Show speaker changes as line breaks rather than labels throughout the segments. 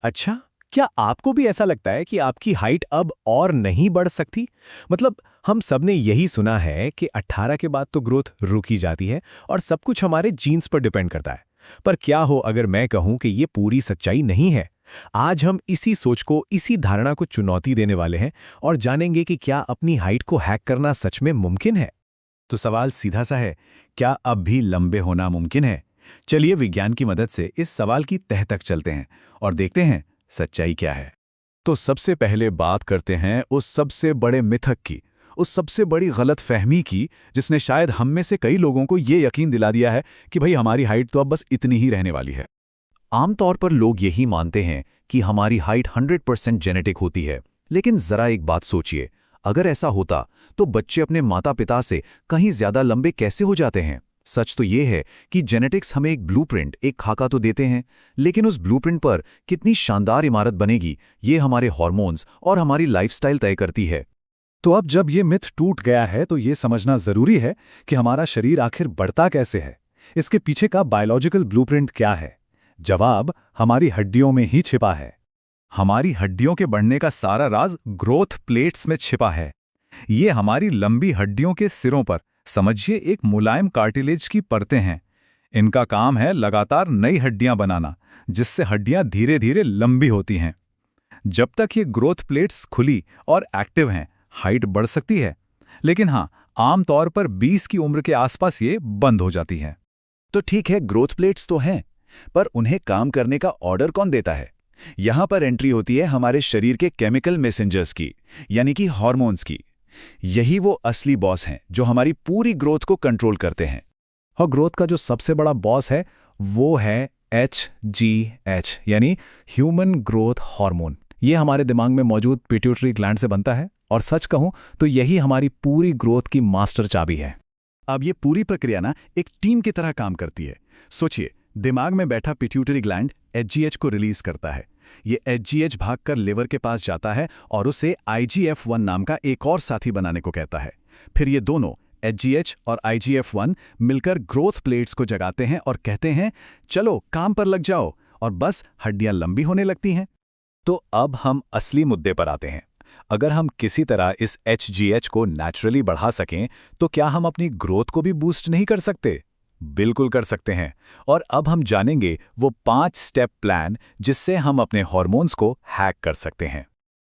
अच्छा, क्या आपको भी ऐसा लगता है कि आपकी हाइट अब और नहीं बढ़ सकती? मतलब हम सबने यही सुना है कि 18 के बाद तो ग्रोथ रुक ही जाती है और सब कुछ हमारे जीन्स पर डिपेंड करता है। पर क्या हो अगर मैं कहूं कि ये पूरी सच्चाई नहीं है? आज हम इसी सोच को, इसी धारणा को चुनौती देने वाले हैं और जानेंगे कि क्या अपनी हाइट को हैक करना सच में मुमकिन है? तो सवाल सीधा सा है, क्या अब भी लंबे होना मुमकिन है? चलिए विज्ञान की मदद से इस सवाल की तह तक चलते हैं और देखते हैं सच्चाई क्या है। तो सबसे पहले बात करते हैं उस सबसे बड़े मिथक की, उस सबसे बड़ी गलतफहमी की, जिसने शायद हम में से कई लोगों को ये यकीन दिला दिया है कि भाई हमारी हाइट तो अब बस इतनी ही रहने वाली है। आमतौर पर लोग यही मानते हैं कि हमारी हाइट 100% जेनेटिक होती है, लेकिन जरा एक बात सोचिए, अगर ऐसा होता तो बच्चे अपने माता-पिता से कहीं ज्यादा लंबे कैसे हो जाते हैं? सच तो ये है कि जेनेटिक्स हमें एक ब्लूप्रिंट, एक खाका तो देते हैं, लेकिन उस ब्लूप्रिंट पर कितनी शानदार इमारत बनेगी, ये हमारे हार्मोन्स और हमारी लाइफस्टाइल तय करती है।
तो अब जब ये मिथ टूट गया है तो ये समझना जरूरी है कि हमारा शरीर आखिर बढ़ता कैसे है। इसके पीछे का बायोलॉजिकल ब्लूप्रिंट क्या है? जवाब हमारी हड्डियों में ही छिपा है।
हमारी हड्डियों के बढ़ने का सारा राज ग्रोथ प्लेट्स में छिपा है। ये हमारी लंबी हड्डियों के सिरों पर, समझिए, एक मुलायम कार्टिलेज की परतें हैं। इनका काम है लगातार नई हड्डियां बनाना, जिससे हड्डियां धीरे धीरे लंबी होती हैं। जब तक ये ग्रोथ प्लेट्स खुली और एक्टिव हैं, हाइट बढ़ सकती है, लेकिन हाँ, आमतौर पर 20 की उम्र के आसपास ये बंद हो जाती हैं।
तो ठीक है, ग्रोथ प्लेट्स तो हैं, पर उन्हें काम करने का ऑर्डर कौन देता है? यहां पर एंट्री होती है हमारे शरीर के केमिकल मैसेंजर्स की, यानी कि हार्मोन्स की। यही वो असली बॉस हैं जो हमारी पूरी ग्रोथ को कंट्रोल करते हैं।
और ग्रोथ का जो सबसे बड़ा बॉस है वो है HGH, यानी ह्यूमन ग्रोथ हार्मोन। ये हमारे दिमाग में मौजूद पिट्यूटरी ग्लैंड से बनता है और सच कहूं तो यही हमारी पूरी ग्रोथ की मास्टर चाबी है।
अब ये पूरी प्रक्रिया ना एक टीम की तरह काम करती है। सोचिए, दिमाग में बैठा पिट्यूटरी ग्लैंड एचजीएच को रिलीज करता है। ये एचजीएच भागकर लिवर के पास जाता है और उसे IGF-1 नाम का एक और साथी बनाने को कहता है। फिर ये दोनों एचजीएच और IGF-1 मिलकर ग्रोथ प्लेट्स को जगाते हैं और कहते हैं, चलो काम पर लग जाओ, और बस हड्डियां लंबी होने लगती हैं।
तो अब हम असली मुद्दे पर आते हैं। अगर हम किसी तरह इस HGH को नेचुरली बढ़ा सकें, तो क्या हम अपनी ग्रोथ को भी बूस्ट नहीं कर सकते? बिल्कुल कर सकते हैं। और अब हम जानेंगे वो 5 स्टेप प्लान जिससे हम अपने हार्मोन्स को हैक कर सकते हैं।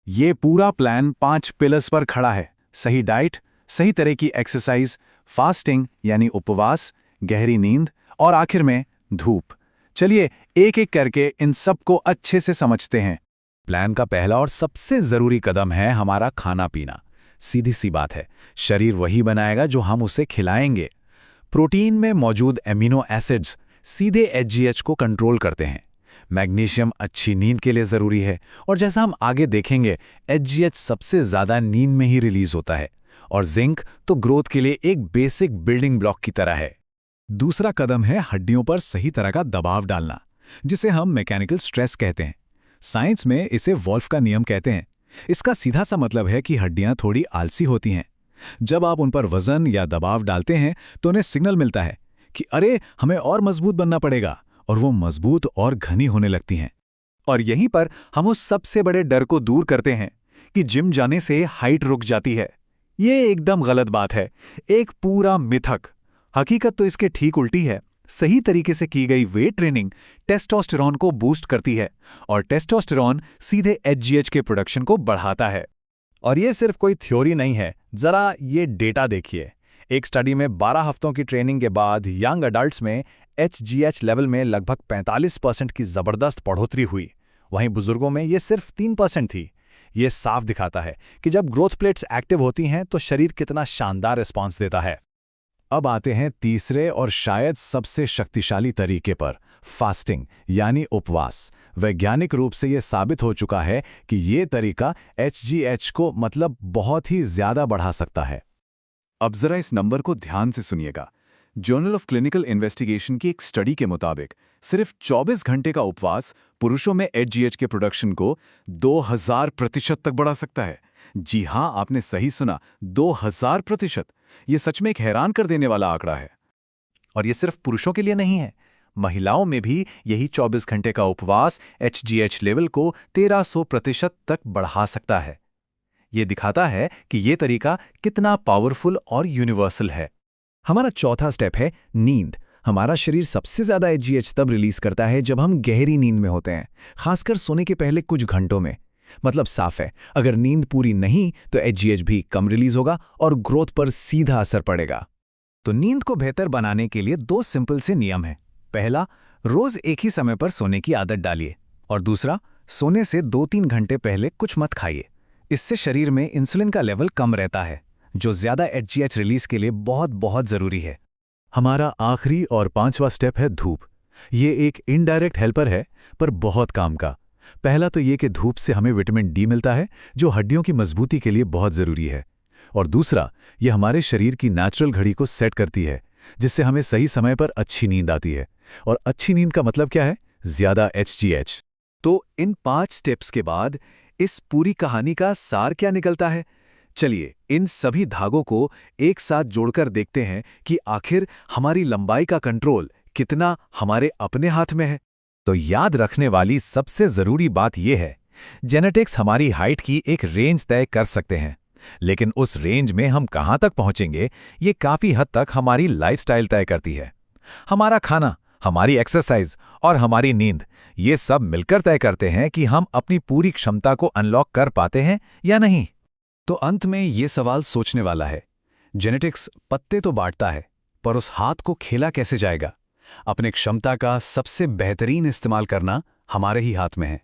ये पूरा प्लान 5 पिलर्स पर खड़ा है: सही डाइट, सही तरह की एक्सरसाइज, फास्टिंग यानी उपवास, गहरी नींद और आखिर में धूप। चलिए एक एक करके इन सबको अच्छे से समझते हैं।
प्लान का पहला और सबसे जरूरी कदम है हमारा खाना पीना। सीधी सी बात है, शरीर वही बनाएगा जो हम उसे खिलाएंगे। प्रोटीन में मौजूद एमिनो एसिड्स सीधे एचजीएच को कंट्रोल करते हैं। मैग्नीशियम अच्छी नींद के लिए जरूरी है, और जैसा हम आगे देखेंगे, एचजीएच सबसे ज्यादा नींद में ही रिलीज होता है। और जिंक तो ग्रोथ के लिए एक बेसिक बिल्डिंग ब्लॉक की तरह है।
दूसरा कदम है हड्डियों पर सही तरह का दबाव डालना, जिसे हम मैकेनिकल स्ट्रेस कहते हैं। साइंस में इसे वॉल्फ का नियम कहते हैं। इसका सीधा सा मतलब है कि हड्डियां थोड़ी आलसी होती हैं। जब आप उन पर वजन या दबाव डालते हैं तो उन्हें सिग्नल मिलता है कि अरे, हमें और मजबूत बनना पड़ेगा, और वो मजबूत और घनी होने लगती हैं। और यहीं पर हम उस सबसे बड़े डर को दूर करते हैं कि जिम जाने से हाइट रुक जाती है। ये एकदम गलत बात है, एक पूरा मिथक। हकीकत तो इसके ठीक उल्टी है। सही तरीके से की गई वेट ट्रेनिंग टेस्टोस्टेरोन को बूस्ट करती है, और टेस्टोस्टेरोन सीधे एचजीएच के प्रोडक्शन को बढ़ाता है।
और ये सिर्फ कोई थ्योरी नहीं है, जरा ये डेटा देखिए। एक स्टडी में 12 हफ्तों की ट्रेनिंग के बाद यंग अडल्ट्स में HGH लेवल में लगभग 45% की जबरदस्त बढ़ोतरी हुई। वहीं बुजुर्गों में ये सिर्फ 3% थी। ये साफ दिखाता है कि जब ग्रोथ प्लेट्स एक्टिव होती हैं तो शरीर कितना शानदार रिस्पॉन्स देता है। अब आते हैं तीसरे और शायद सबसे शक्तिशाली तरीके पर, फास्टिंग यानी उपवास। वैज्ञानिक रूप से यह साबित हो चुका है कि ये तरीका HGH को मतलब बहुत ही ज्यादा बढ़ा सकता है।
अब जरा इस नंबर को ध्यान से सुनिएगा। जर्नल ऑफ क्लिनिकल इन्वेस्टिगेशन की एक स्टडी के मुताबिक सिर्फ 24 घंटे का उपवास पुरुषों में HGH के प्रोडक्शन को 2000% तक बढ़ा सकता है। जी हां, आपने सही सुना, 2000%। ये सच में एक हैरान कर देने वाला आंकड़ा है।
और ये सिर्फ पुरुषों के लिए नहीं है,
महिलाओं में भी यही 24 घंटे का उपवास HGH लेवल को 1300% तक बढ़ा सकता है। ये दिखाता है कि ये तरीका कितना पावरफुल और यूनिवर्सल है।
हमारा चौथा स्टेप है नींद। हमारा शरीर सबसे ज्यादा HGH तब रिलीज करता है जब हम गहरी नींद में होते हैं, खासकर सोने के पहले कुछ घंटों में। मतलब साफ है, अगर नींद पूरी नहीं तो HGH भी कम रिलीज होगा और ग्रोथ पर सीधा असर पड़ेगा।
तो नींद को बेहतर बनाने के लिए 2 सिंपल से नियम हैं। पहला, रोज एक ही समय पर सोने की आदत डालिए, और दूसरा, सोने से 2-3 घंटे पहले कुछ मत खाइए। इससे शरीर में इंसुलिन का लेवल कम रहता है, जो ज्यादा HGH रिलीज के लिए बहुत बहुत जरूरी है।
हमारा आखिरी और 5वां स्टेप है धूप। ये एक इनडायरेक्ट हेल्पर है, पर बहुत काम का। पहला तो ये कि धूप से हमें विटामिन डी मिलता है, जो हड्डियों की मजबूती के लिए बहुत जरूरी है। और दूसरा, ये हमारे शरीर की नेचुरल घड़ी को सेट करती है, जिससे हमें सही समय पर अच्छी नींद आती है। और अच्छी नींद का मतलब क्या है? ज्यादा HGH।
तो इन 5 स्टेप्स के बाद इस पूरी कहानी का सार क्या निकलता है? चलिए इन सभी धागों को एक साथ जोड़कर देखते हैं कि आखिर हमारी लंबाई का कंट्रोल कितना हमारे अपने हाथ में है।
तो याद रखने वाली सबसे जरूरी बात यह है, जेनेटिक्स हमारी हाइट की एक रेंज तय कर सकते हैं, लेकिन उस रेंज में हम कहां तक पहुंचेंगे ये काफी हद तक हमारी लाइफस्टाइल तय करती है। हमारा खाना, हमारी एक्सरसाइज और हमारी नींद, ये सब मिलकर तय करते हैं कि हम अपनी पूरी क्षमता को अनलॉक कर पाते हैं या नहीं।
तो अंत में ये सवाल सोचने वाला है, जेनेटिक्स पत्ते तो बांटता है, पर उस हाथ को खेला कैसे जाएगा? अपने क्षमता का सबसे बेहतरीन इस्तेमाल करना हमारे ही हाथ में है।